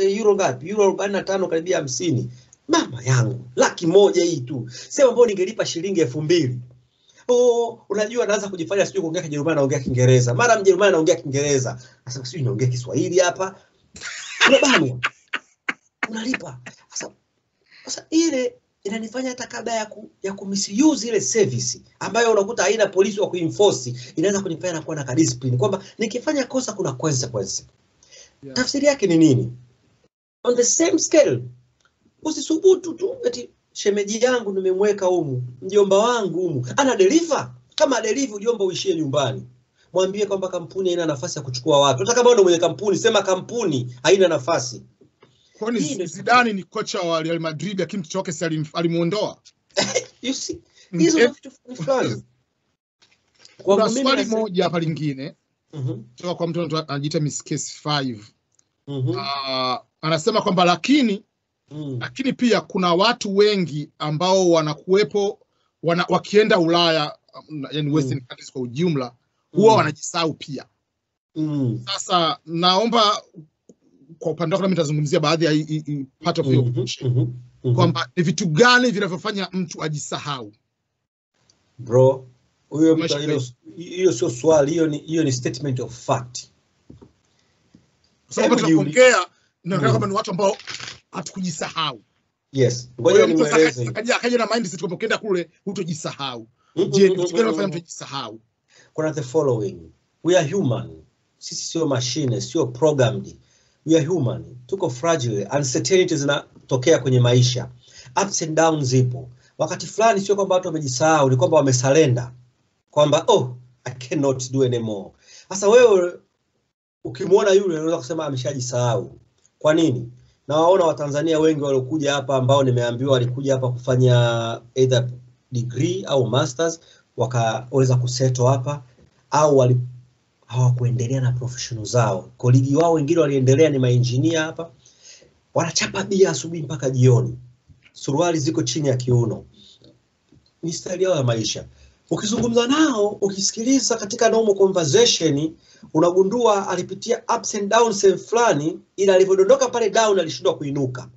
euro ngapi? Euro 45 karibia 50. Mama yangu, 100,000 hii tu. Sema mbona ningelipa shilingi 2,000. Oh, unajua anaanza kujifanya sijui kuongea Kijerumani anaongea Kiingereza. Mara Mjerumani anaongea Kiingereza. Sasa sijui naongea Kiswahili hapa. Unabanwa. Unalipa. Sasa ile inanifanya hata kabla ya kumisuse ile service ambayo unakuta haina polisi wa kuenforce, inaweza kunifanya na kuwa na discipline kwamba nikifanya kosa kuna consequence. Yeah. Tafsiri yake ni nini? On the same scale, usisubutu tu eti shemeji yangu nimemweka humu, mjomba wangu humu, ana deliver. Kama deliver ujomba uishie nyumbani. Mwambie kwamba kampuni haina nafasi ya kuchukua watu. Hata kama wewe mwenye kampuni, sema kampuni haina nafasi. Kwani Zidane ni kocha wa Real Madrid lakini mtoto wake alimuondoa. You see, hizo ni vitu fulani. Kwa swali moja hapa lingine. Kutoka kwa mtu anajiita Miss Case 5. Anasema kwamba lakini pia kuna watu wengi ambao wanakuepo wakienda Ulaya, yani Western countries kwa ujumla, huwa wanajisahau pia. Sasa naomba kwa upande wako nitazungumzia baadhi ya part of your question. Kwamba ni vitu gani vinavyofanya mtu ajisahau? Bro, hiyo sio swali, hiyo ni statement of fact. Sababu tunaongea na kama ni watu ambao hatukujisahau. Yes. Ngoja nimueleze. Akaja na mindset kwamba ukienda kule hutojisahau. Je, ni vitu gani vinafanya mtu ajisahau? Kuna the following. We are human. Sisi sio machine, sio programmed. We are human. Tuko fragile. Uncertainties zinatokea kwenye maisha. Ups and downs zipo. Wakati fulani sio kwamba watu wamejisahau, ni kwamba wamesalenda. Kwamba I cannot do anymore. Sasa wewe ukimwona yule unaweza kusema ameshajisahau. Kwa nini? Na waona Watanzania wengi waliokuja hapa ambao nimeambiwa walikuja hapa kufanya either degree au masters, wakaweza kusettle hapa, au hawakuendelea na professional zao. Kolegi wao wengine waliendelea ni maengineer hapa. Wanachapa bia asubuhi mpaka jioni. Suruali ziko chini ya kiuno. Ni style yao ya maisha. Ukizungumza nao, ukisikiliza katika normal conversation, unagundua alipitia ups and downs fulani, ila alivyodondoka pale down alishindwa kuinuka.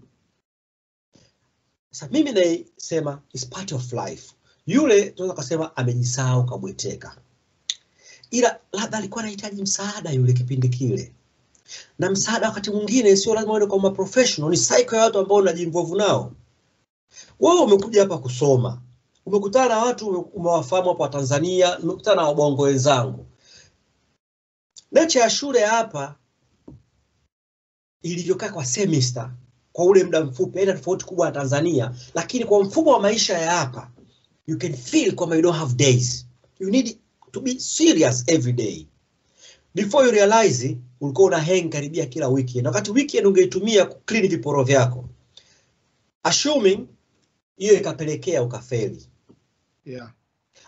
Sasa mimi naisema is part of life. Yule tunaweza kusema amejisahau kabweteka. Ila labda alikuwa anahitaji msaada yule kipindi kile. Na msaada wakati mwingine sio lazima uende kwa professional, ni cycle ya watu ambao unajiinvolve nao. Wewe umekuja hapa kusoma. Umekutana na watu umewafahamu hapa Tanzania, umekutana na wabongo wenzangu. Nature ya shule hapa ilivyokaa kwa semester, kwa ule muda mfupi, haina tofauti kubwa na Tanzania, lakini kwa mfumo wa maisha ya hapa, you can feel kwamba you don't have days. You need to be serious every day. Before you realize, ulikuwa una hang karibia kila weekend. Wakati weekend ungeitumia clean viporo vyako. Assuming hiyo ikapelekea ukafeli. Yeah.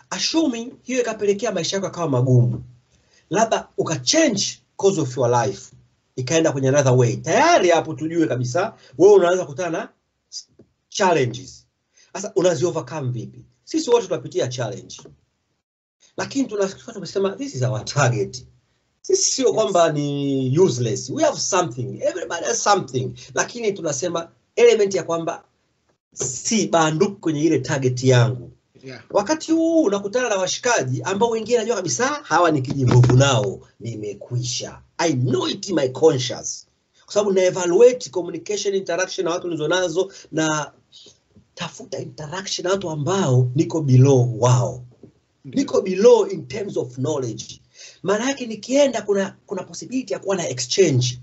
Assuming hiyo ikapelekea maisha yako yakawa magumu. Labda ukachange course of your life, ikaenda kwenye another way. Tayari hapo tujue kabisa wewe unaanza kukutana na challenges. Sasa unazi overcome vipi? Sisi wote tunapitia challenge. Lakini tunasema this is our target. Sisi sio kwamba ni useless. We have something. Everybody has something. Lakini tunasema element ya kwamba si banduku kwenye ile target yangu. Yeah. Wakati huu unakutana na washikaji ambao wengine najua kabisa hawa nikijimbovu nao nimekwisha. I know it in my conscious. Kwa sababu na evaluate communication interaction na watu nilizonazo, na tafuta interaction na watu ambao niko below wao. Niko below in terms of knowledge. Maana yake nikienda kuna possibility ya kuwa na exchange.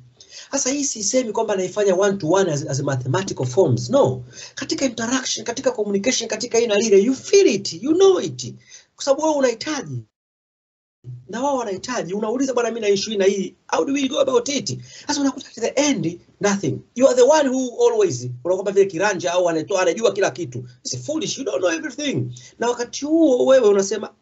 Sasa hii sisemi kwamba naifanya one to one as a mathematical forms. No. Katika interaction, katika communication, katika ina lile, you feel it, you know it. Kwa sababu wewe unahitaji na wao wanahitaji. Unauliza bwana mimi na issue na hii, how do we go about it? Sasa unakuta at the end nothing. You are the one who always unakwamba vile kiranja au anajua kila kitu. It's foolish, you don't know everything. Na wakati huo wewe unasema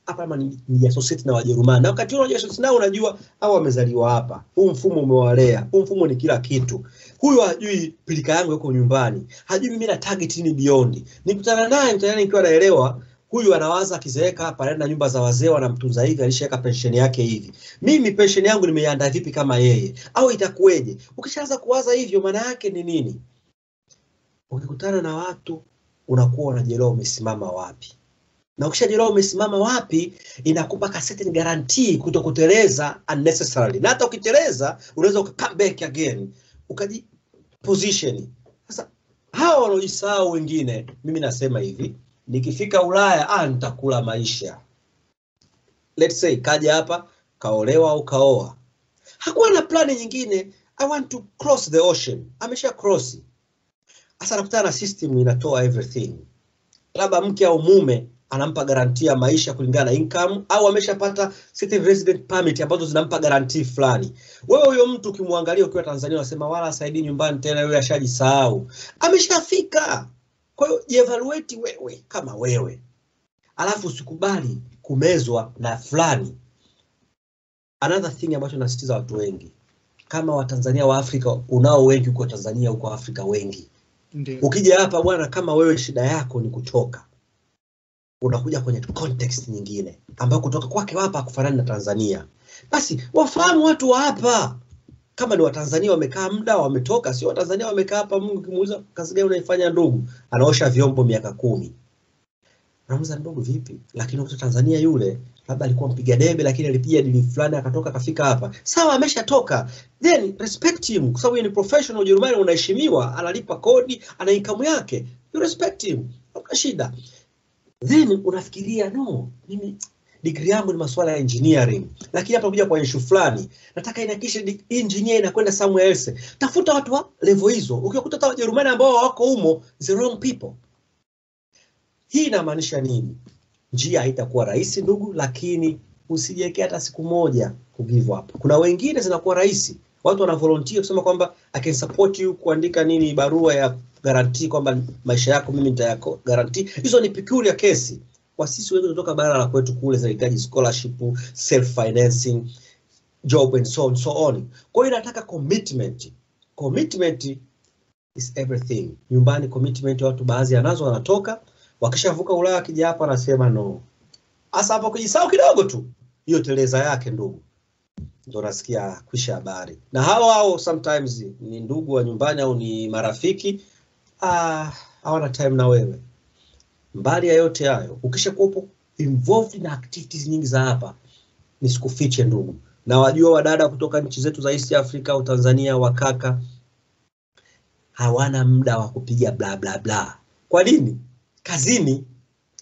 hapa kama ni associate na Wajerumani. Na wakati huo associate nao unajua hao wamezaliwa hapa. Huu mfumo umewalea. Huu mfumo ni kila kitu. Huyu hajui pilika yangu yuko nyumbani. Hajui mimi na target ni beyond. Nikutana naye mtaani nikiwa naelewa Huyu anawaza akizeeka hapa anaenda nyumba za wazee wanamtunza hivi, alishaweka pensheni yake hivi. Mimi pensheni yangu nimeiandaa vipi kama yeye? Au itakuweje? Ukishaanza kuwaza hivyo maana yake ni nini? Ukikutana na watu unakuwa unajielewa umesimama wapi. Na ukishajielewa umesimama wapi, inakupa ka certain guarantee kutokuteleza unnecessarily. Na hata ukiteleza unaweza come back again, ukaji position. Sasa hao wanaojisahau wengine, mimi nasema hivi, nikifika Ulaya nitakula maisha. Let's say kaja hapa kaolewa au kaoa, hakuwa na plani nyingine, I want to cross the ocean, amesha cross. Sasa nakutana na system inatoa everything. Labda mke au mume anampa guarantee ya maisha kulingana na income, au ameshapata certain resident permit ambazo zinampa guarantee fulani. Wewe huyo mtu ukimwangalia ukiwa Tanzania unasema wala saidi nyumbani tena, yule ashajisahau, ameshafika. Kwa hiyo jievaluate wewe kama wewe, alafu usikubali kumezwa na fulani. Another thing ambacho nasitiza watu wengi, kama Watanzania wa Afrika unao wengi huko Tanzania, huko Afrika wengi. Ndiyo. Ukija hapa bwana, kama wewe shida yako ni kutoka, unakuja kwenye context nyingine ambayo kutoka kwake hapa kufanana na Tanzania, basi wafahamu watu wa hapa. Kama ni Watanzania wamekaa muda wametoka, sio Watanzania wamekaa hapa. Mungu kimuuliza kazi gani unaifanya ndugu, anaosha vyombo miaka 10. Anamuuliza ndugu vipi? Lakini kutoka Tanzania yule labda alikuwa mpiga debe, lakini alipiga dili fulani akatoka kafika hapa. Sawa, ameshatoka. Then respect him, kwa sababu yeye ni professional. Ujerumani unaheshimiwa, analipa kodi, ana income yake. You respect him. Hakuna shida. Then unafikiria no, mimi degree yangu ni masuala ya engineering, lakini hapa kuja kwa issue fulani nataka inakisha engineer inakwenda somewhere else. Tafuta watu wa level hizo. Ukikuta hata Wajerumani ambao wako humo, the wrong people. Hii inamaanisha nini? Njia haitakuwa rahisi ndugu, lakini usijiwekea hata siku moja ku give up. Kuna wengine zinakuwa rahisi. Watu wana volunteer kusema kwamba I can support you, kuandika nini barua ya guarantee kwamba maisha yako mimi nitayako guarantee. Hizo ni peculiar case. Kwa sisi wengi kutoka bara la kwetu kule zinahitaji scholarship, self financing, job and so on. Kwa hiyo inataka commitment. Commitment is everything. Nyumbani commitment watu baadhi anazo, wanatoka wakishavuka Ulaya akija hapa anasema no. Asa hapo kujisahau kidogo tu, hiyo teleza yake ndugu, ndio nasikia kwisha habari. Na hao sometimes ni ndugu wa nyumbani au ni marafiki, hawana time na wewe. Mbali ya yote hayo, ukishakuwa involved na activities nyingi za hapa, nisikufiche ndugu, na wajua wadada kutoka nchi zetu za East Africa au Tanzania, wakaka hawana muda wa kupiga bla bla bla. Kwa nini? Kazini,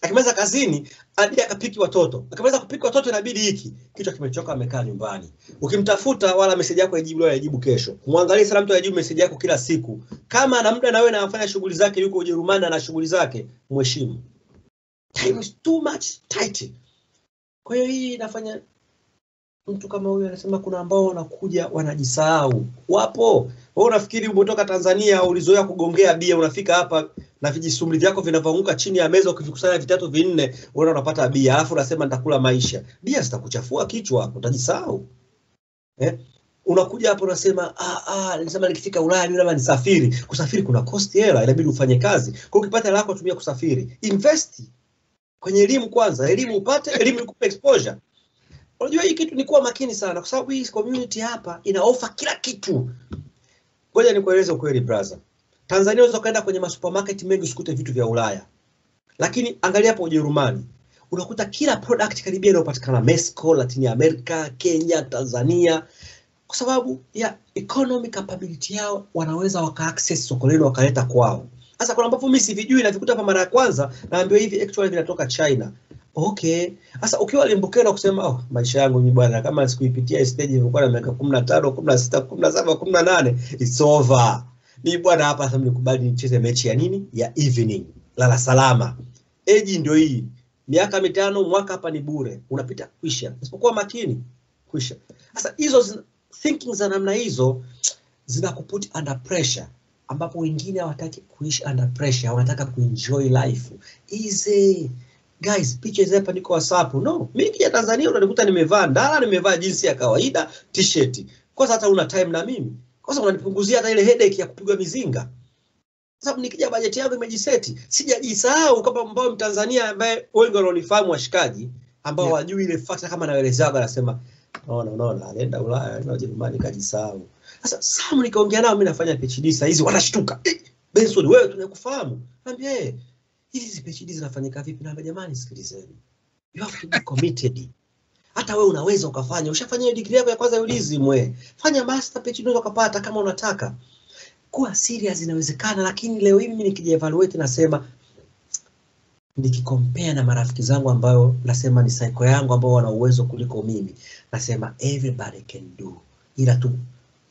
akimaliza kazini hadi akapiki watoto, akimaliza kupiki watoto inabidi hiki kichwa kimechoka, amekaa nyumbani. Ukimtafuta wala message yako haijibu leo, haijibu kesho. Muangalie salamu tu, haijibu message yako kila siku. Kama ana muda na wewe na anafanya shughuli zake, yuko Ujerumani na shughuli zake, mheshimu. Time is too much tight. Kwa hiyo hii inafanya mtu kama huyu anasema kuna ambao wanakuja wanajisahau. Wapo. Wewe unafikiri umetoka Tanzania ulizoea kugongea bia, unafika hapa na vijisumli vyako vinavyoanguka chini ya meza, ukivikusanya vitatu vinne unaona unapata bia, alafu unasema nitakula maisha. Bia zitakuchafua kichwa, utajisahau. Unakuja hapo unasema nilisema nikifika Ulaya mimi labda nisafiri. Kusafiri kuna cost hela, inabidi ufanye kazi. Kwa hiyo ukipata hela yako tumia kusafiri. Invest kwenye elimu kwanza, elimu upate, elimu ikupe exposure. Unajua hii kitu ni kuwa makini sana, kwa sababu hii community hapa ina offer kila kitu. Ngoja nikueleze ukweli brother. Tanzania unaweza kaenda kwenye masupermarket mengi usikute vitu vya Ulaya. Lakini angalia hapo Ujerumani, unakuta kila product karibia inayopatikana Mexico, Latin America, Kenya, Tanzania, kwa sababu ya economic capability yao, wanaweza waka access soko lenu wakaleta kwao. Sasa kuna ambapo mimi sivijui na vikuta hapa mara ya kwanza, naambiwa hivi actually vinatoka China. Okay. Sasa ukiwa limbukena kusema maisha yangu mimi bwana, kama sikuipitia stage nilikuwa na miaka 15, 16, 17, 18, it's over. Ni bwana hapa sasa nikubali nicheze mechi ya nini? Ya evening. Lala salama. Age ndio hii. Miaka 5 mwaka hapa ni bure. Unapita kwisha. Usipokuwa makini kwisha. Sasa hizo thinking za namna hizo zinakuput under pressure, ambapo wengine hawataki kuishi under pressure, wanataka kuenjoy life. Easy. Guys, pictures hapa niko WhatsApp. No, mimi kia Tanzania unanikuta nimevaa ndala, nimevaa jinsi ya kawaida, t-shirt. Kwa sababu hata una time na mimi. Kwa sababu unanipunguzia hata ile headache ya kupigwa mizinga. Sababu nikija bajeti yangu imejiseti, sijajisahau kama ambao Mtanzania ambaye wengi wanaonifahamu washikaji ambao wajui ile factor kama naelezaga anasema naona anaenda Ulaya na Ujerumani kajisahau. Sasa Sam nikaongea nao, mimi nafanya PhD saa hizi wanashtuka. Benson wewe tunakufahamu. Naambia hizi PhD zinafanyika vipi? Na jamani sikilizeni. You have to be committed. Hata wewe unaweza ukafanya. Ushafanya degree yako ya kwanza ya ULISM wewe. Fanya master PhD unaweza kupata kama unataka. Kuwa serious inawezekana, lakini leo mimi nikija evaluate nasema nikicompare na marafiki zangu ambao nasema ni cycle yangu ambao wana uwezo kuliko mimi, nasema everybody can do. Ila tu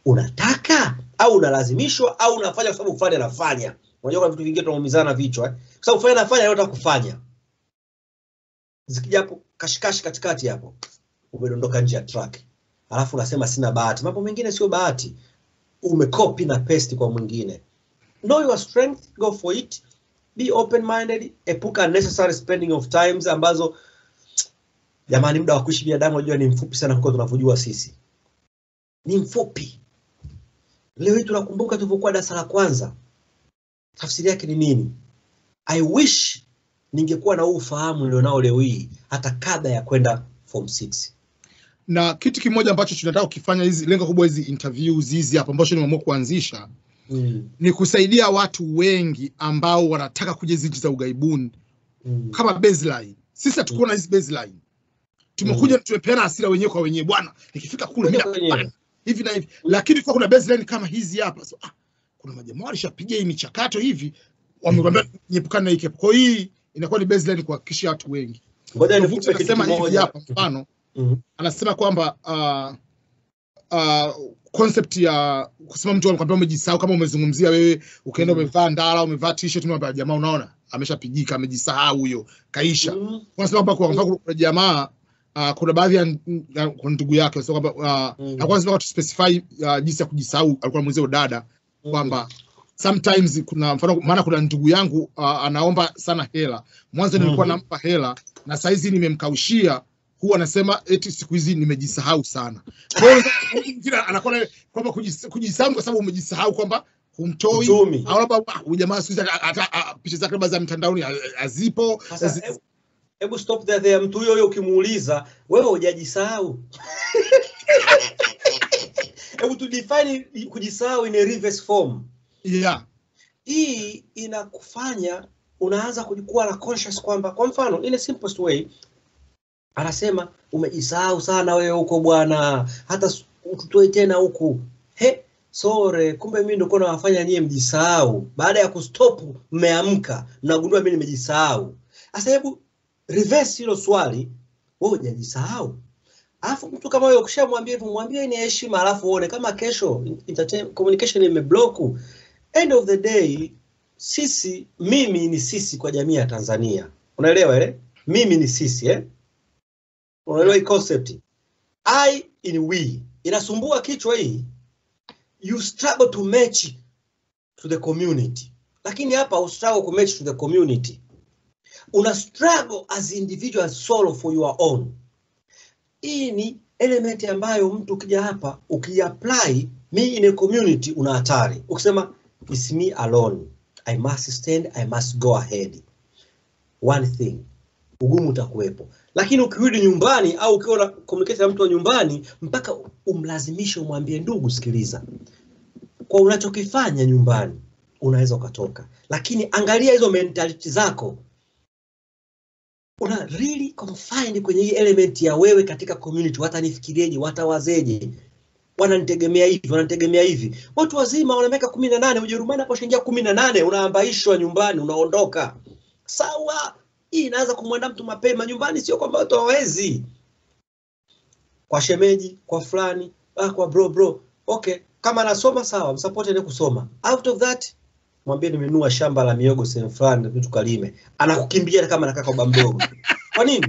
unataka au unalazimishwa au unafanya kwa sababu ufanye anafanya. Unajua kuna vitu vingine tunaumizana vichwa Kwa sababu ufanye anafanya leo utakufanya. Zikija hapo kashikashi katikati hapo umedondoka nje ya track. Alafu unasema sina bahati. Mambo mengine sio bahati. Umecopy na paste kwa mwingine. Know your strength, go for it. Be open-minded, epuka unnecessary spending of times ambazo jamani muda wa kuishi binadamu unajua ni mfupi sana kuliko tunavyojua sisi. Ni mfupi. Leo hii tunakumbuka tulivyokuwa darasa la kwanza. Tafsiri yake ni nini? I wish ningekuwa na ufahamu nilionao leo hii hata kabla ya kwenda form 6. Na kitu kimoja ambacho tunataka kufanya hizi lengo kubwa hizi interviews hizi hapa ambacho nimeamua kuanzisha ni kusaidia watu wengi ambao wanataka kuja nchi za ugaibuni kama baseline. Sisi hatukuwa na hizi baseline. Tumekuja tumepeana hasira wenyewe kwa wenyewe, bwana nikifika kule mimi hivi na hivi, lakini kwa kuna baseline kama hizi hapa kuna majamaa walishapiga hii michakato hivi wamekwambia niepukane na hiki. Kwa hii inakuwa ni baseline kuhakikisha watu wengi. Ngoja nikupe kitu kimoja hapa mfano. Anasema kwamba concept ya kusema mtu anakuambia umejisahau, kama umezungumzia wewe ukaenda umevaa ndala umevaa t-shirt unamwambia jamaa unaona ameshapigika amejisahau huyo kaisha. Wanasema kwamba kwa jamaa kuna baadhi ya ndugu yake wanasema kwamba hakuanza tu specify jinsi ya kujisahau. Alikuwa anamuelezea dada kwamba sometimes kuna mfano, maana kuna ndugu yangu anaomba sana hela. Mwanzo nilikuwa nampa hela na saizi nimemkaushia, huwa anasema eti siku hizi nimejisahau sana. Kwa hiyo kila anakuwa kwamba kujisahau kwa sababu umejisahau kwamba humtoi au labda jamaa siku hizi hata picha zake labda za mtandaoni azipo. Hebu stop there. Mtu huyo ukimuuliza wewe hujajisahau. Hebu tu define kujisahau in a reverse form. Hii inakufanya unaanza kujikuwa na conscious kwamba kwa mfano in a simplest way anasema umejisahau sana wewe huko bwana, hata ututoe tena huku. Sorry, kumbe mimi ndio niko nawafanya nyie mjisahau. Baada ya kustop mmeamka mnagundua mimi nimejisahau. Sasa hebu reverse hilo swali, wewe hujajisahau. Alafu mtu kama wewe ukishamwambia hivyo mwambie ni heshima, alafu uone kama kesho communication imeblock. End of the day mimi ni sisi kwa jamii ya Tanzania. Unaelewa ile? Mimi ni sisi Unaelewa hii concept? I in we. Inasumbua kichwa hii. You struggle to match to the community. Lakini hapa ustruggle to match to the community. Una struggle as individual soul for your own. Hii ni element ambayo mtu ukija hapa ukiapply me in a community una hatari. Ukisema it's me alone, I must stand, I must go ahead. One thing, ugumu utakuwepo. Lakini ukirudi nyumbani au ukiwa na communicate na mtu wa nyumbani mpaka umlazimishe umwambie ndugu sikiliza. Kwa unachokifanya nyumbani unaweza ukatoka. Lakini angalia hizo mentality zako. Una really confined kwenye hii element ya wewe katika community, watanifikirieje, watawazeje, wananitegemea hivi. Watu wazima wana miaka 18, Ujerumani hapo shingia 18 unaambaishwa nyumbani unaondoka. Sawa, hii inaanza kumwenda mtu mapema nyumbani, sio kwamba watu hawezi. Kwa shemeji, kwa fulani, kwa bro. Okay, kama anasoma sawa, msupport ende kusoma. Out of that mwambie nimenunua shamba la miogo sehemu fulani mtu kalime. Anakukimbia kama anakaa kwa baba mdogo. Kwa nini?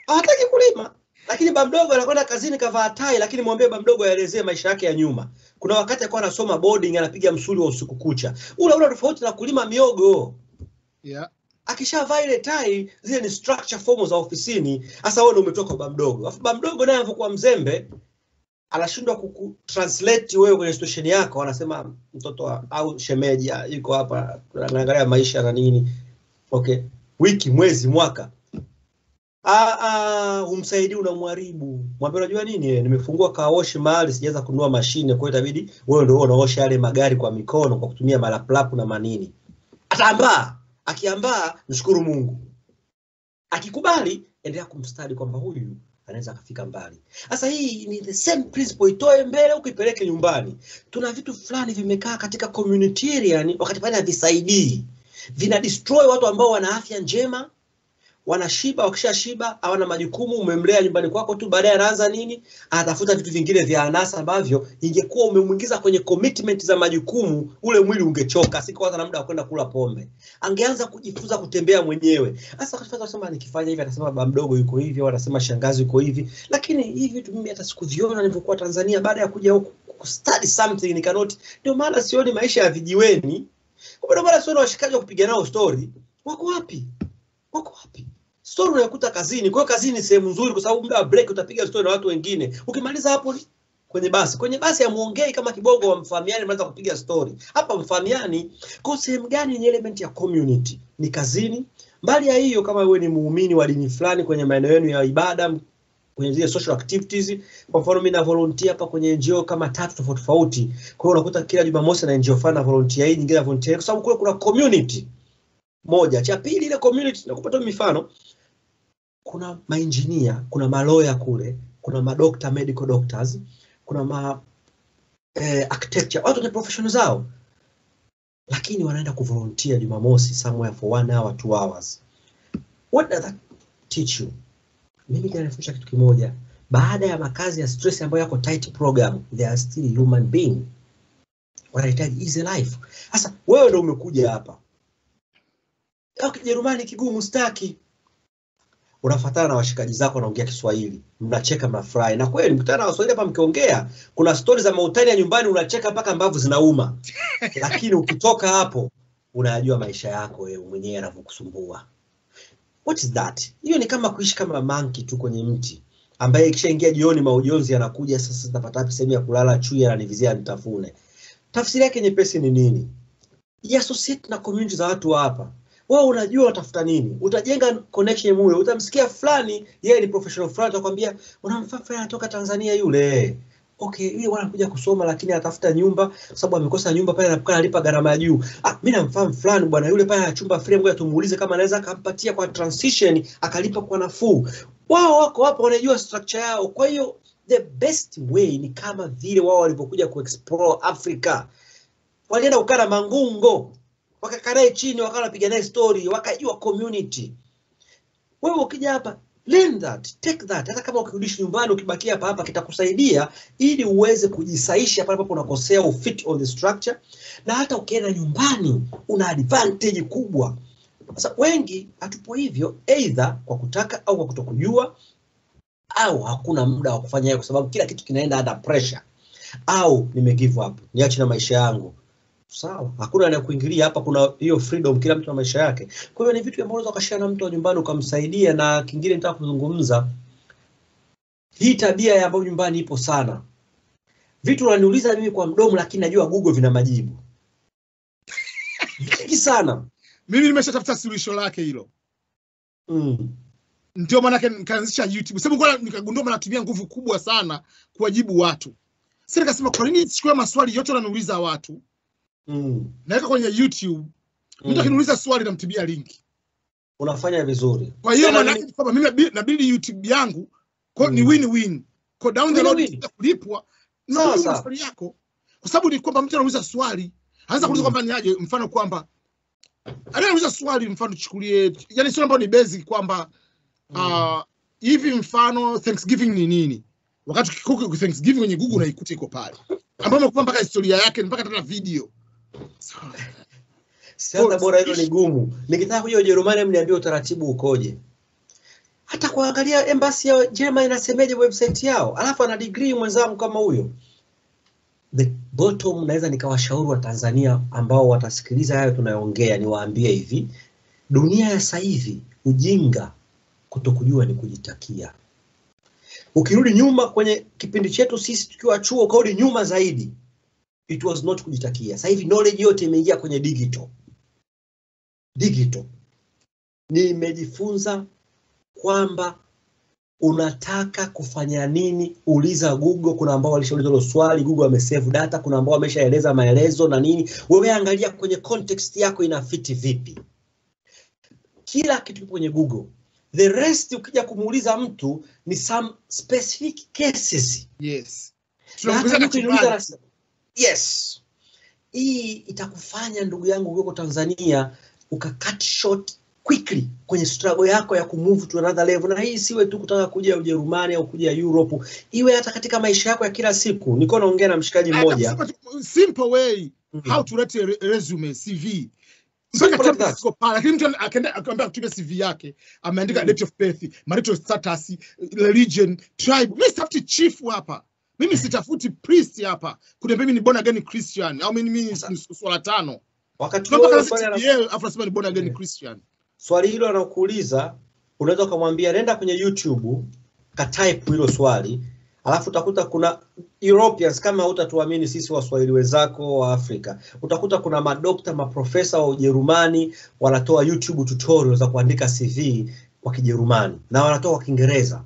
Hataki kulima. Lakini baba mdogo anakwenda kazini kavaa tai, lakini mwambie baba mdogo aelezee maisha yake ya nyuma. Kuna wakati alikuwa anasoma boarding anapiga msuli wa usiku kucha. Ule tofauti na kulima miogo. Akishavaa ile tai, zile ni structure forms za ofisini. Sasa wewe ndio umetoka baba mdogo. Alafu baba mdogo naye anapokuwa mzembe, anashindwa kukutranslate wewe kwenye situation yako, anasema mtoto au shemeji yuko hapa anaangalia maisha na nini. Okay, wiki, mwezi, mwaka, umsaidii, unamharibu. Mwambie unajua nini, nimefungua car wash mahali sijaweza kununua mashine, kwa hiyo itabidi wewe ndio unaosha yale magari kwa mikono kwa kutumia malaplapu na manini. Ataambaa, akiambaa mshukuru Mungu. Akikubali endelea kumstadi kwamba huyu anaweza kufika mbali. Sasa hii ni the same principle, itoe mbele ukipeleke nyumbani. Tuna vitu fulani vimekaa katika communitarian wakati pale havisaidii. Vina destroy watu ambao wana afya njema, wanashiba, wakishashiba hawana majukumu, umemlea nyumbani kwako tu, baadaye anaanza nini? Anatafuta vitu vingine vya anasa ambavyo ingekuwa umemuingiza kwenye commitment za majukumu, ule mwili ungechoka, si kwa na muda wa kwenda kula pombe. Angeanza kujifunza kutembea mwenyewe. Sasa akifanya sema nikifanya hivi atasema baba mdogo yuko hivi, au anasema shangazi yuko hivi. Lakini hivi vitu mimi hata sikuviona nilipokuwa Tanzania, baada ya kuja huku study something nikanoti. Ndio maana sioni maisha ya vijiweni. Kwa maana sioni washikaji wa kupiga nao story. Wako wapi? Wako wapi? Story unayokuta kazini. Kwa hiyo kazini ni sehemu nzuri kwa sababu muda wa break utapiga story na watu wengine. Ukimaliza hapo kwenye basi. Kwenye basi hamuongei kama kibogo wa mfahamiani, mnaanza kupiga story. Hapa mfahamiani. Kwa sehemu gani ni element ya community? Ni kazini. Mbali ya hiyo, kama wewe ni muumini wa dini fulani kwenye maeneo yenu ya ibada, kwenye zile social activities, kwa mfano mimi na volunteer hapa kwenye NGO kama 3 tofauti. Kwa hiyo unakuta kila Jumamosi na NGO fulani na volunteer hii, nyingine na volunteer, kwa sababu kule kuna community. Moja. Cha pili, ile community nakupa tu mifano. Kuna maengineer, kuna maloya kule, kuna madokta, medical doctors, kuna architecture, watu ni professional zao. Lakini wanaenda kuvolunteer Jumamosi somewhere for 1 hour, 2 hours. What does that teach you? Mimi kinanifundisha kitu kimoja. Baada ya makazi ya stress ambayo yako tight program, they are still human being. Wanahitaji easy life. Sasa wewe ndio umekuja hapa. Kijerumani kigumu staki. Unafuatana na washikaji zako wanaongea Kiswahili. Mnacheka, mnafurahi. Na kweli mkutana na Waswahili hapa mkiongea, kuna stories za mautani ya nyumbani unacheka mpaka mbavu zinauma. Lakini ukitoka hapo unajua maisha yako wewe mwenyewe yanavyokusumbua. What is that? Hiyo ni kama kuishi kama monkey tu kwenye mti, ambaye ikishaingia jioni maujonzi yanakuja, sasa tutapata wapi sehemu ya kulala, chui ananivizia nitafune. Tafsiri yake nyepesi ni nini? Associate na community za watu hapa. Wewe unajua utafuta nini? Utajenga connection mwe. Utamsikia fulani, yeye ni professional fulani, atakwambia unamfahamu fulani anatoka Tanzania yule. Okay, yeye wanakuja kusoma lakini atafuta nyumba kwa sababu amekosa nyumba pale, anapokaa analipa gharama ya juu. Mimi namfahamu fulani bwana, yule pale ana chumba free, ngoja tumuulize kama anaweza akampatia kwa transition akalipa kwa nafuu. Wao wako hapo wanajua structure yao. Kwa hiyo the best way ni kama vile wao walipokuja kuexplore Africa. Walienda ukara Mangungo, wakakae chini, wakawa piga naye story, wakajua community. Wewe ukija hapa, learn that, take that. Hata kama ukirudisha nyumbani ukibakia hapa kitakusaidia ili uweze kujisaisha pale ambapo unakosea, ufit on the structure. Na hata ukienda nyumbani una advantage kubwa. Sasa wengi hatupo hivyo, either kwa kutaka au kwa kutokujua, au hakuna muda wa kufanya hiyo kwa sababu kila kitu kinaenda under pressure, au nime give up, niache na maisha yangu. Sawa, hakuna anakuingilia hapa, kuna hiyo freedom, kila mtu na maisha yake. Kwa hiyo ni vitu ambavyo unaweza kushare na mtu wa nyumbani ukamsaidia. Na kingine nitaka kuzungumza, hii tabia ya ambayo nyumbani ipo sana. Vitu unaniuliza mimi kwa mdomo lakini najua Google vina majibu. Vingi sana. Mimi nimeshatafuta suluhisho lake hilo. Ndio maana nikaanzisha YouTube. Sababu kwa nikagundua natumia nguvu kubwa sana kuwajibu watu. Sasa nikasema kwa nini sichukue maswali yote wananiuliza watu? Naweka kwenye YouTube. Mtu akiniuliza swali namtibia linki. Unafanya vizuri. Kwa hiyo maana kwamba mimi nabidi YouTube yangu kwa ni win-win. Kwa down the road kulipwa na swali yako. Kwa sababu ni kwamba mtu anauliza swali, anaweza kuuliza kwamba ni aje, mfano kwamba anauliza swali, mfano chukulie, yani sio ambapo ni basic kwamba hivi mfano Thanksgiving ni nini? Wakati ukikuku Thanksgiving kwenye Google unaikuta iko pale. Ambapo kwa mpaka historia yake, mpaka hata video. Sasa bora hilo ni gumu. Nikitaka kuja Ujerumani mniambie utaratibu ukoje. Hata kuangalia embassy ya Germany inasemeje website yao. Alafu ana degree mwenzangu kama huyo. The bottom, naweza nikawashauri wa Tanzania ambao watasikiliza hayo tunayoongea, niwaambie hivi. Dunia ya sasa hivi ujinga kutokujua ni kujitakia. Ukirudi nyuma kwenye kipindi chetu sisi tukiwa chuo, ukarudi nyuma zaidi, it was not kujitakia. Sasa hivi knowledge yote imeingia kwenye digital. Nimejifunza kwamba unataka kufanya nini, uliza Google. Kuna ambao walishauliza hilo swali, Google amesave data. Kuna ambao wameshaeleza maelezo na nini. Wewe angalia kwenye context yako inafiti vipi. Kila kitu kwenye Google. The rest ukija kumuuliza mtu ni some specific cases. Yes. Yes. Hii itakufanya ndugu yangu uko Tanzania ukacut short quickly kwenye struggle yako ya kumove to another level. Na hii siwe tu kutaka kuja Ujerumani au kuja Europe, iwe hata katika maisha yako ya kila siku. Niko naongea na mshikaji mmoja, simple way how to write a resume, CV. Lakini mtu akaambia kutumia CV yake, ameandika date of birth, marital status, religion, tribe. Mimi sitafuti chief hapa. Mimi sitafuti priest hapa. Kuna mimi ni born again Christian au mimi ni swala tano. Wakati huo afro ni born again Christian. Swali hilo anakuuliza, unaweza kumwambia nenda kwenye YouTube, ka type hilo swali, alafu utakuta kuna Europeans, kama hutatuamini sisi Waswahili wenzako wa Afrika, utakuta kuna madokta, maprofesa wa Ujerumani wanatoa YouTube tutorials za kuandika CV kwa Kijerumani, na wanatoa kwa Kiingereza,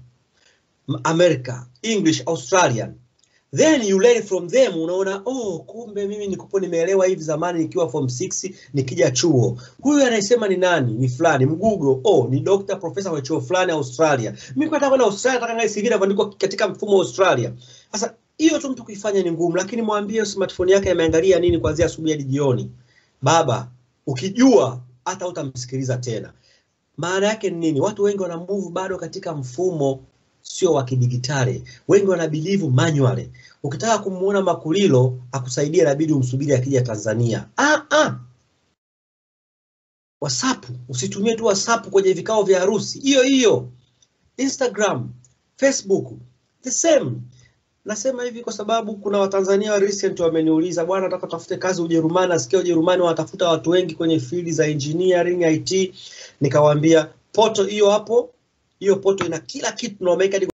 America, English, Australian. Then you learn from them, unaona kumbe mimi nikupo nimeelewa hivi zamani nikiwa form 6 nikija chuo. Huyu anayesema ni nani? Ni fulani. Mgoogle, ni doctor professor wa chuo fulani Australia. Mimi nataka kwenda Australia, nataka ngai CV inaandikwa katika mfumo wa Australia. Sasa hiyo tu mtu kuifanya ni ngumu, lakini mwambie smartphone yake ameangalia nini kuanzia asubuhi hadi jioni. Baba, ukijua hata utamsikiliza tena. Maana yake ni nini? Watu wengi wana move bado katika mfumo sio wa kidigitali. Wengi wana believe manually. Ukitaka kumuona Makulilo akusaidie, inabidi umsubiri akija Tanzania. WhatsApp, usitumie tu WhatsApp kwenye vikao vya harusi. Hiyo. Instagram, Facebook, the same. Nasema hivi kwa sababu kuna Watanzania wa recent wameniuliza, bwana nataka tafute kazi Ujerumani, nasikia Ujerumani wanatafuta watu wengi kwenye field za engineering, IT. Nikawaambia poto hiyo hapo. Hiyo poto ina kila kitu na wameka